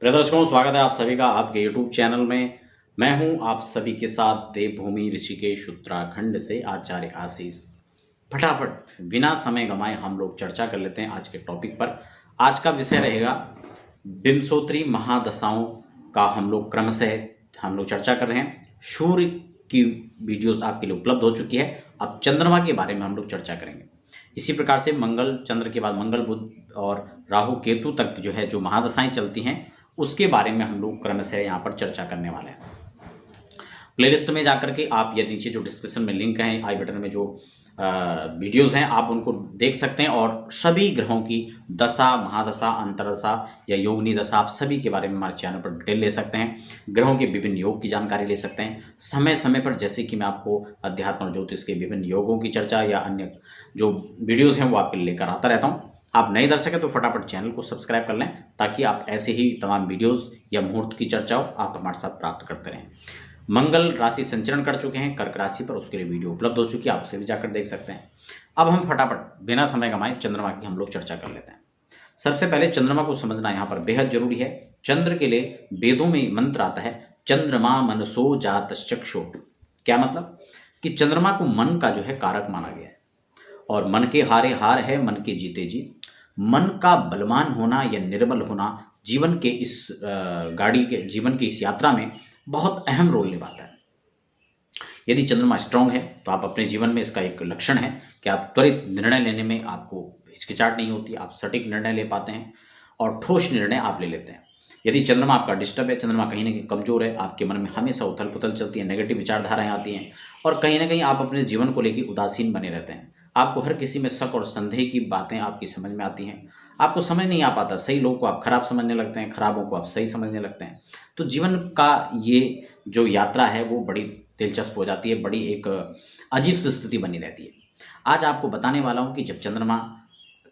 प्रिय दर्शकों, स्वागत है आप सभी का आपके YouTube चैनल में। मैं हूं आप सभी के साथ देवभूमि ऋषिकेश उत्तराखंड से आचार्य आशीष। फटाफट बिना समय गंवाए हम लोग चर्चा कर लेते हैं आज के टॉपिक पर। आज का विषय रहेगा विंशोत्तरी महादशाओं का हम लोग क्रमशः चर्चा कर रहे हैं। सूर्य की वीडियोस आपके लिए उपलब्ध हो चुकी है। अब चंद्रमा के बारे में हम लोग चर्चा करेंगे। इसी प्रकार से मंगल चंद्र के बाद मंगल बुध और राहु केतु तक जो महादशाएं चलती हैं उसके बारे में हम लोग क्रमशः यहाँ पर चर्चा करने वाले हैं। प्लेलिस्ट में जाकर के आप या नीचे जो डिस्क्रिप्शन में लिंक है, आई बटन में जो वीडियोस हैं, आप उनको देख सकते हैं और सभी ग्रहों की दशा, महादशा, अंतरदशा या योगिनी दशा, आप सभी के बारे में हमारे चैनल पर डिटेल ले सकते हैं। ग्रहों के विभिन्न योग की जानकारी ले सकते हैं समय समय पर, जैसे कि मैं आपको अध्यात्म और ज्योतिष के विभिन्न योगों की चर्चा या अन्य जो वीडियोज़ हैं वो आपके लिए लेकर आता रहता हूँ। आप नए दर्शक हैं तो फटाफट चैनल को सब्सक्राइब कर लें ताकि आप ऐसे ही तमाम वीडियोस या मुहूर्त की चर्चाओं आप हमारे साथ प्राप्त करते रहें। मंगल राशि संचरण कर चुके हैं कर्क राशि पर, उसके लिए वीडियो उपलब्ध हो चुकी है, आप उसे भी जाकर देख सकते हैं। अब हम फटाफट बिना समय गंवाए चंद्रमा की हम लोग चर्चा कर लेते हैं। सबसे पहले चंद्रमा को समझना यहाँ पर बेहद जरूरी है। चंद्र के लिए वेदों में मंत्र आता है, चंद्रमा मनसो जात चक्षु। क्या मतलब कि चंद्रमा को मन का कारक माना गया है और मन के हारे हार है, मन के जीते जीत। मन का बलवान होना या निर्बल होना जीवन के इस यात्रा में बहुत अहम रोल निभाता है। यदि चंद्रमा स्ट्रांग है तो आप अपने जीवन में, इसका एक लक्षण है कि आप त्वरित निर्णय लेने में आपको हिचकिचाहट नहीं होती, आप सटीक निर्णय ले पाते हैं और ठोस निर्णय आप ले लेते हैं। यदि चंद्रमा आपका डिस्टर्ब है, चंद्रमा कहीं ना कहीं कमजोर है, आपके मन में हमेशा उथल पुथल चलती है, नेगेटिव विचारधाराएं आती हैं और कहीं ना कहीं आप अपने जीवन को लेकर उदासीन बने रहते हैं। आपको हर किसी में शक और संदेह की बातें आपकी समझ में आती हैं, आपको समझ नहीं आ पाता, सही लोगों को आप खराब समझने लगते हैं, खराबों को आप सही समझने लगते हैं। तो जीवन का ये जो यात्रा है वो बड़ी दिलचस्प हो जाती है, बड़ी एक अजीब सी स्थिति बनी रहती है। आज आपको बताने वाला हूँ कि जब चंद्रमा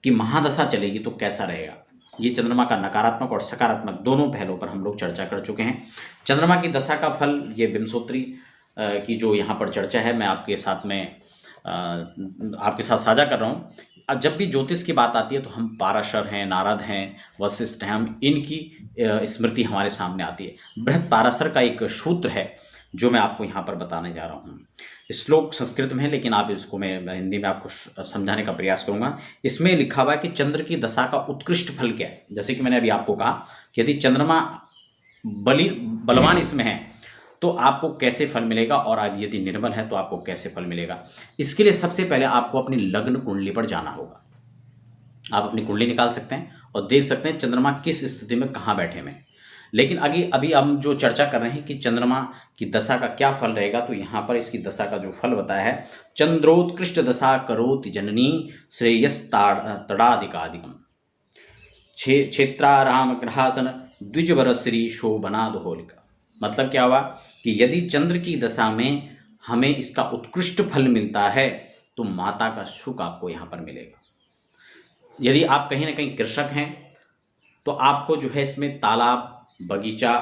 की महादशा चलेगी तो कैसा रहेगा। ये चंद्रमा का नकारात्मक और सकारात्मक दोनों पहलों पर हम लोग चर्चा कर चुके हैं। चंद्रमा की दशा का फल, ये विंशोत्तरी की जो यहाँ पर चर्चा है, मैं आपके साथ साझा कर रहा हूँ। अब जब भी ज्योतिष की बात आती है तो हम पाराशर हैं, नारद हैं, वशिष्ठ हैं, हम इनकी स्मृति हमारे सामने आती है। बृहत पाराशर का एक सूत्र है जो मैं आपको यहाँ पर बताने जा रहा हूँ। श्लोक संस्कृत में है लेकिन आप इसको मैं हिंदी में आपको समझाने का प्रयास करूँगा। इसमें लिखा हुआ है कि चंद्र की दशा का उत्कृष्ट फल क्या है। जैसे कि मैंने अभी आपको कहा कि यदि चंद्रमा बलवान इसमें है तो आपको कैसे फल मिलेगा और यदि निर्बल है तो आपको कैसे फल मिलेगा। इसके लिए सबसे पहले आपको अपनी लग्न कुंडली पर जाना होगा। आप अपनी कुंडली निकाल सकते हैं और देख सकते हैं चंद्रमा किस स्थिति में कहाँ बैठे में। लेकिन अभी हम जो चर्चा कर रहे हैं कि चंद्रमा की दशा का क्या फल रहेगा, तो यहाँ पर इसकी दशा का जो फल बताया है, चंद्रोत्कृष्ट दशा करोति जननी श्रेयस्ताड़ादिकादिकम क्षेत्राराम ग्रहासन द्विजवर श्री शोभनाद होलिका। मतलब क्या हुआ कि यदि चंद्र की दशा में हमें इसका उत्कृष्ट फल मिलता है तो माता का सुख आपको यहाँ पर मिलेगा। यदि आप कहीं ना कहीं कृषक हैं तो आपको इसमें तालाब, बगीचा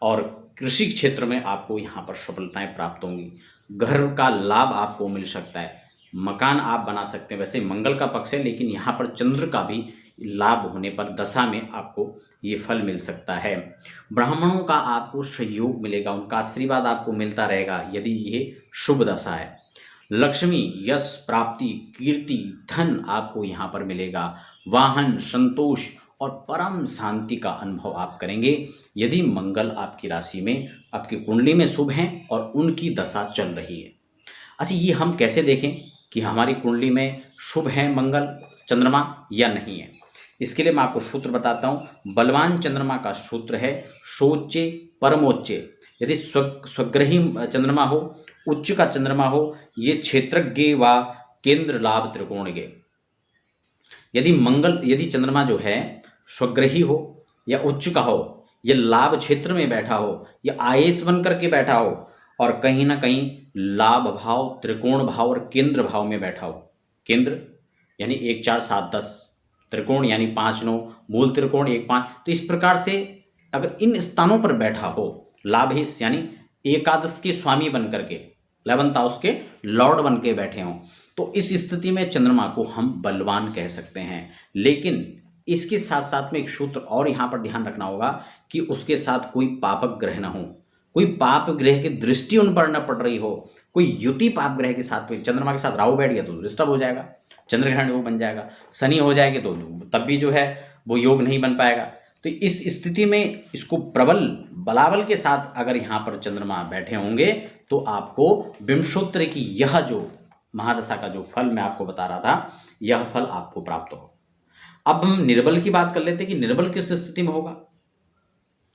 और कृषि क्षेत्र में आपको यहाँ पर सफलताएं प्राप्त होंगी। घर का लाभ आपको मिल सकता है, मकान आप बना सकते हैं। वैसे मंगल का पक्ष है लेकिन यहाँ पर चंद्र का भी लाभ होने पर दशा में आपको ये फल मिल सकता है। ब्राह्मणों का आपको सहयोग मिलेगा, उनका आशीर्वाद आपको मिलता रहेगा यदि ये शुभ दशा है। लक्ष्मी, यश, प्राप्ति, कीर्ति, धन आपको यहाँ पर मिलेगा। वाहन, संतोष और परम शांति का अनुभव आप करेंगे यदि मंगल आपकी राशि में, आपकी कुंडली में शुभ हैं और उनकी दशा चल रही है। अच्छा, ये हम कैसे देखें कि हमारी कुंडली में शुभ है मंगल चंद्रमा या नहीं है। इसके लिए मैं आपको सूत्र बताता हूँ। बलवान चंद्रमा का सूत्र है शोचे परमोच्चे। यदि स्वग्रही चंद्रमा हो, उच्च का चंद्रमा हो, ये क्षेत्रज्ञ व केंद्र लाभ त्रिकोणज्ञ। यदि चंद्रमा स्वग्रही हो या उच्च का हो या लाभ क्षेत्र में बैठा हो या आयेश बन करके बैठा हो और कहीं ना कहीं लाभ भाव, त्रिकोण भाव और केंद्र भाव में बैठा हो। केंद्र यानी 1 4 7 10, त्रिकोण यानी 5 9, मूल त्रिकोण 1 5। तो इस प्रकार से अगर इन स्थानों पर बैठा हो, लाभेश यानी एकादश के स्वामी बन करके, 11th हाउस के लॉर्ड बन के बैठे हों, तो इस स्थिति में चंद्रमा को हम बलवान कह सकते हैं। लेकिन इसके साथ साथ में एक सूत्र और यहाँ पर ध्यान रखना होगा कि उसके साथ कोई पापक ग्रह ना हो, कोई पाप ग्रह की दृष्टि उन पर न पड़ रही हो, कोई युति पाप ग्रह के साथ में। चंद्रमा के साथ राहु बैठ गया तो डिस्टर्ब हो जाएगा, चंद्रग्रहण योग बन जाएगा। शनि हो जाएगी तो तब भी जो है वो योग नहीं बन पाएगा। तो इस स्थिति में इसको प्रबल बलाबल के साथ अगर यहाँ पर चंद्रमा बैठे होंगे तो आपको विंशोत्तर की यह जो महादशा का जो फल मैं आपको बता रहा था, यह फल आपको प्राप्त हो। अब हम निर्बल की बात कर लेते हैं कि निर्बल किस स्थिति में होगा,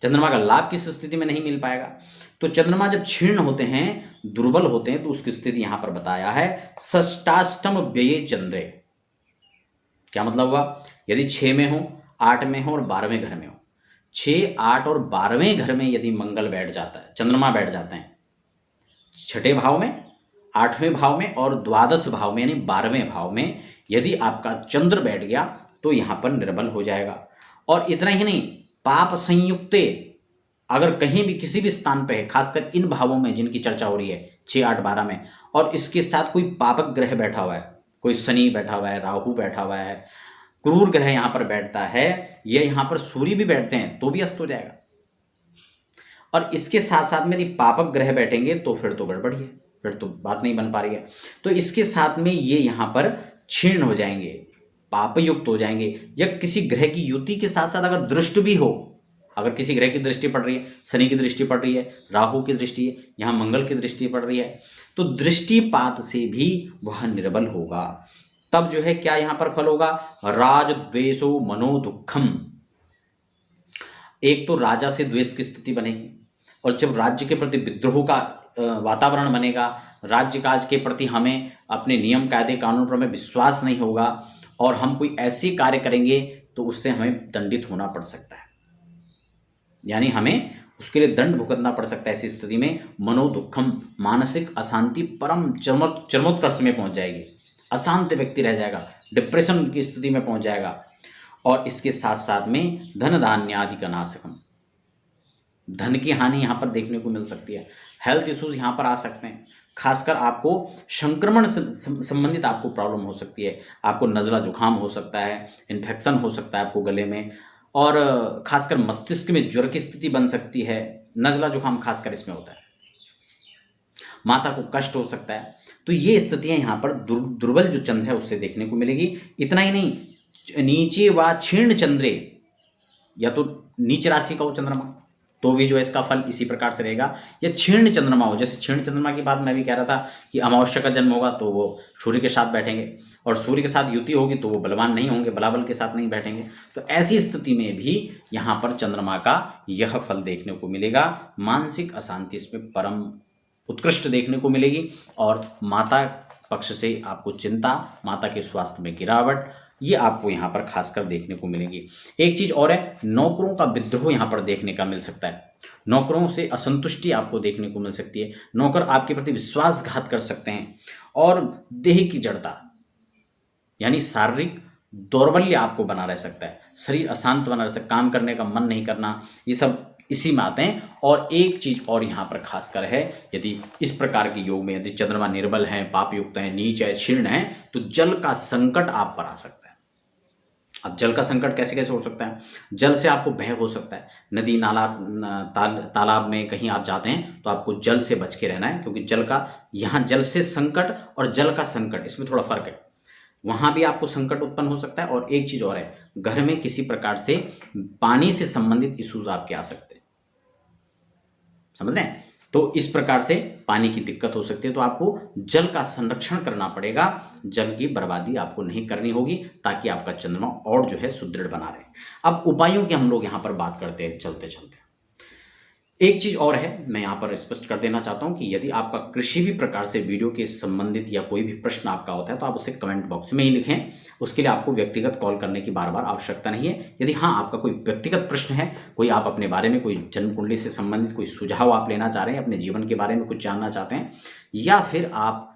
चंद्रमा का लाभ किस स्थिति में नहीं मिल पाएगा। तो चंद्रमा जब क्षीण होते हैं, दुर्बल होते हैं, तो उसकी स्थिति यहां पर बताया है षष्टाष्टम व्यये चंद्रे। क्या मतलब हुआ, यदि 6 में हो, 8 में हो और 12वें घर में हो, 6, 8 और 12वें घर में यदि मंगल बैठ जाता है, चंद्रमा बैठ जाते हैं, 6ठे भाव में, 8वें भाव में और द्वादश भाव में यानी 12वें भाव में यदि आपका चंद्र बैठ गया तो यहां पर निर्बल हो जाएगा। और इतना ही नहीं, पाप संयुक्ते अगर कहीं भी किसी भी स्थान पे है, खासकर इन भावों में जिनकी चर्चा हो रही है 6, 8, 12 में, और इसके साथ कोई पापक ग्रह बैठा हुआ है, कोई शनि बैठा हुआ है, राहु बैठा हुआ है, क्रूर ग्रह यहां पर बैठता है, ये यहां पर सूर्य भी बैठते हैं तो भी अस्त हो जाएगा। और इसके साथ साथ में यदि पापक ग्रह बैठेंगे तो फिर तो गड़बड़ी है, फिर तो बात नहीं बन पा रही है। तो इसके साथ में ये यहां पर क्षीण हो जाएंगे, पाप युक्त हो जाएंगे, या किसी ग्रह की युति के साथ साथ अगर दृष्टि भी हो, अगर किसी ग्रह की दृष्टि पड़ रही है, शनि की दृष्टि पड़ रही है, राहु की दृष्टि है, यहाँ मंगल की दृष्टि पड़ रही है, तो दृष्टिपात से भी वह निर्बल होगा। तब जो है क्या यहाँ पर फल होगा, राज द्वेषो मनो दुखम। एक तो राजा से द्वेष की स्थिति बनेगी, और जब राज्य के प्रति विद्रोह का वातावरण बनेगा, राज्य काज के प्रति हमें अपने नियम कायदे कानून पर हमें विश्वास नहीं होगा और हम कोई ऐसी कार्य करेंगे तो उससे हमें दंडित होना पड़ सकता है, यानी हमें उसके लिए दंड भुगतना पड़ सकता है। ऐसी स्थिति में मनोदुखम, मानसिक अशांति परम चरमोत्कर्ष में पहुंच जाएगी, अशांत व्यक्ति रह जाएगा, डिप्रेशन की स्थिति में पहुंच जाएगा। और इसके साथ साथ में धन धान्यादि का नाशकम, धन की हानि यहाँ पर देखने को मिल सकती है, हेल्थ इश्यूज यहाँ पर आ सकते हैं, खासकर आपको संक्रमण से संबंधित आपको प्रॉब्लम हो सकती है, आपको नज़ला जुकाम हो सकता है, इन्फेक्शन हो सकता है आपको गले में, और खासकर मस्तिष्क में ज्वर की स्थिति बन सकती है, नज़ला जुकाम खासकर इसमें होता है, माता को कष्ट हो सकता है। तो ये स्थितियां यहाँ पर दुर्बल जो चंद्र है उससे देखने को मिलेगी। इतना ही नहीं, नीचे व क्षीण चंद्रे, या तो नीच राशि का हो चंद्रमा तो भी जो है इसका फल इसी प्रकार से रहेगा, या क्षीण चंद्रमा हो, जैसे क्षीण चंद्रमा की बात मैं भी कह रहा था कि अमावस्या का जन्म होगा तो वो सूर्य के साथ बैठेंगे, और सूर्य के साथ युति होगी तो वो बलवान नहीं होंगे, बलाबल के साथ नहीं बैठेंगे। तो ऐसी स्थिति में भी यहाँ पर चंद्रमा का यह फल देखने को मिलेगा, मानसिक अशांति इसमें परम उत्कृष्ट देखने को मिलेगी, और माता पक्ष से आपको चिंता, माता के स्वास्थ्य में गिरावट, ये आपको यहाँ पर खासकर देखने को मिलेगी। एक चीज और है, नौकरों का विद्रोह यहाँ पर देखने का मिल सकता है, नौकरों से असंतुष्टि आपको देखने को मिल सकती है, नौकर आपके प्रति विश्वासघात कर सकते हैं, और देह की जड़ता यानी शारीरिक दौर्बल्य आपको बना रह सकता है, शरीर अशांत बना रह सकता है, काम करने का मन नहीं करना, ये सब इसी में आते हैं। और एक चीज और यहाँ पर खासकर है, यदि इस प्रकार के योग में यदि चंद्रमा निर्बल है, पाप युक्त है, नीच है, क्षीण है, तो जल का संकट आप पर आ सकता है। अब जल का संकट कैसे कैसे हो सकता है, जल से आपको भय हो सकता है, नदी नाला तालाब में कहीं आप जाते हैं तो आपको जल से बच के रहना है, क्योंकि जल का यहाँ जल से संकट और जल का संकट इसमें थोड़ा फर्क है, वहां भी आपको संकट उत्पन्न हो सकता है। और एक चीज और है, घर में किसी प्रकार से पानी से संबंधित इश्यूज आपके आ सकते हैं, समझ रहे हैं, तो इस प्रकार से पानी की दिक्कत हो सकती है, तो आपको जल का संरक्षण करना पड़ेगा, जल की बर्बादी आपको नहीं करनी होगी, ताकि आपका चंद्रमा और जो है सुदृढ़ बना रहे। अब उपायों की हम लोग यहाँ पर बात करते हैं चलते चलते। एक चीज और है, मैं यहाँ पर स्पष्ट कर देना चाहता हूँ कि यदि आपका किसी भी प्रकार से वीडियो के संबंधित या कोई भी प्रश्न आपका होता है तो आप उसे कमेंट बॉक्स में ही लिखें, उसके लिए आपको व्यक्तिगत कॉल करने की बार बार आवश्यकता नहीं है। यदि हाँ आपका कोई व्यक्तिगत प्रश्न है, कोई आप अपने बारे में, कोई जन्म कुंडली से संबंधित कोई सुझाव आप लेना चाह रहे हैं, अपने जीवन के बारे में कुछ जानना चाहते हैं, या फिर आप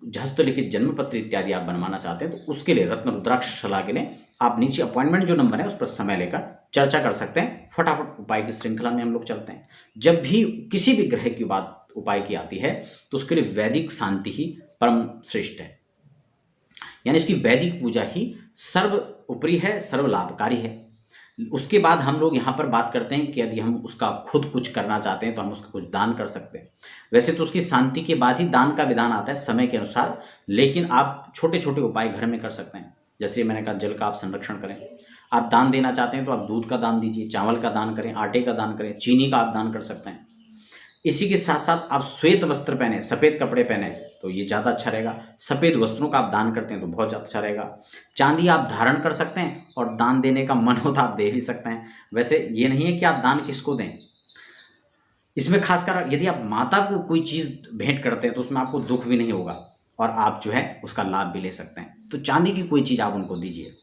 हस्तलिखित जन्म पत्र इत्यादि आप बनवाना चाहते हैं, तो उसके लिए रत्न रुद्राक्ष सलाह के लिए आप नीचे अपॉइंटमेंट जो नंबर है उस पर समय लेकर चर्चा कर सकते हैं। फटाफट उपाय की श्रृंखला में हम लोग चलते हैं। जब भी किसी भी ग्रह की बात उपाय की आती है तो उसके लिए वैदिक शांति ही परम श्रेष्ठ है, यानी इसकी वैदिक पूजा ही सर्वोपरि है, सर्व लाभकारी है। उसके बाद हम लोग यहाँ पर बात करते हैं कि यदि हम उसका खुद कुछ करना चाहते हैं तो हम उसका कुछ दान कर सकते हैं। वैसे तो उसकी शांति के बाद ही दान का विधान आता है समय के अनुसार, लेकिन आप छोटे छोटे उपाय घर में कर सकते हैं। जैसे मैंने कहा, जल का आप संरक्षण करें। आप दान देना चाहते हैं तो आप दूध का दान दीजिए, चावल का दान करें, आटे का दान करें, चीनी का आप दान कर सकते हैं। इसी के साथ साथ आप श्वेत वस्त्र पहने, सफ़ेद कपड़े पहने तो ये ज़्यादा अच्छा रहेगा। सफ़ेद वस्त्रों का आप दान करते हैं तो बहुत अच्छा रहेगा। चांदी आप धारण कर सकते हैं और दान देने का मन हो तो आप दे भी सकते हैं। वैसे ये नहीं है कि आप दान किसको दें, इसमें खासकर यदि आप माता को कोई चीज़ भेंट करते हैं तो उसमें आपको दुख भी नहीं होगा और आप जो है उसका लाभ भी ले सकते हैं। तो चांदी की कोई चीज़ आप उनको दीजिए।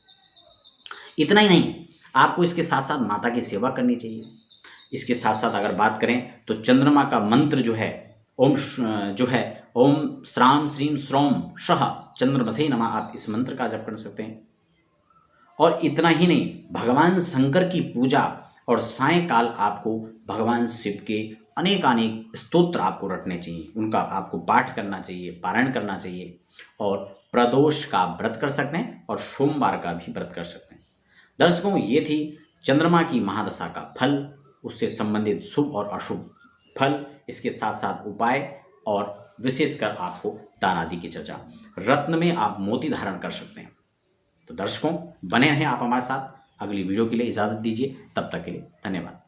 इतना ही नहीं, आपको इसके साथ साथ माता की सेवा करनी चाहिए। इसके साथ साथ अगर बात करें तो चंद्रमा का मंत्र जो है ओम श्राम श्रीम श्रोम शह चंद्रमसे नमः, आप इस मंत्र का जप कर सकते हैं। और इतना ही नहीं, भगवान शंकर की पूजा और सायंकाल आपको भगवान शिव के अनेक स्तोत्र आपको रटने चाहिए, उनका आपको पाठ करना चाहिए, पारायण करना चाहिए। और प्रदोष का व्रत कर सकते हैं और सोमवार का भी व्रत कर सकते हैं। दर्शकों, ये थी चंद्रमा की महादशा का फल, उससे संबंधित शुभ और अशुभ फल, इसके साथ साथ उपाय और विशेषकर आपको दान आदि की चर्चा। रत्न में आप मोती धारण कर सकते हैं। तो दर्शकों, बने रहें आप हमारे साथ। अगली वीडियो के लिए इजाज़त दीजिए, तब तक के लिए धन्यवाद।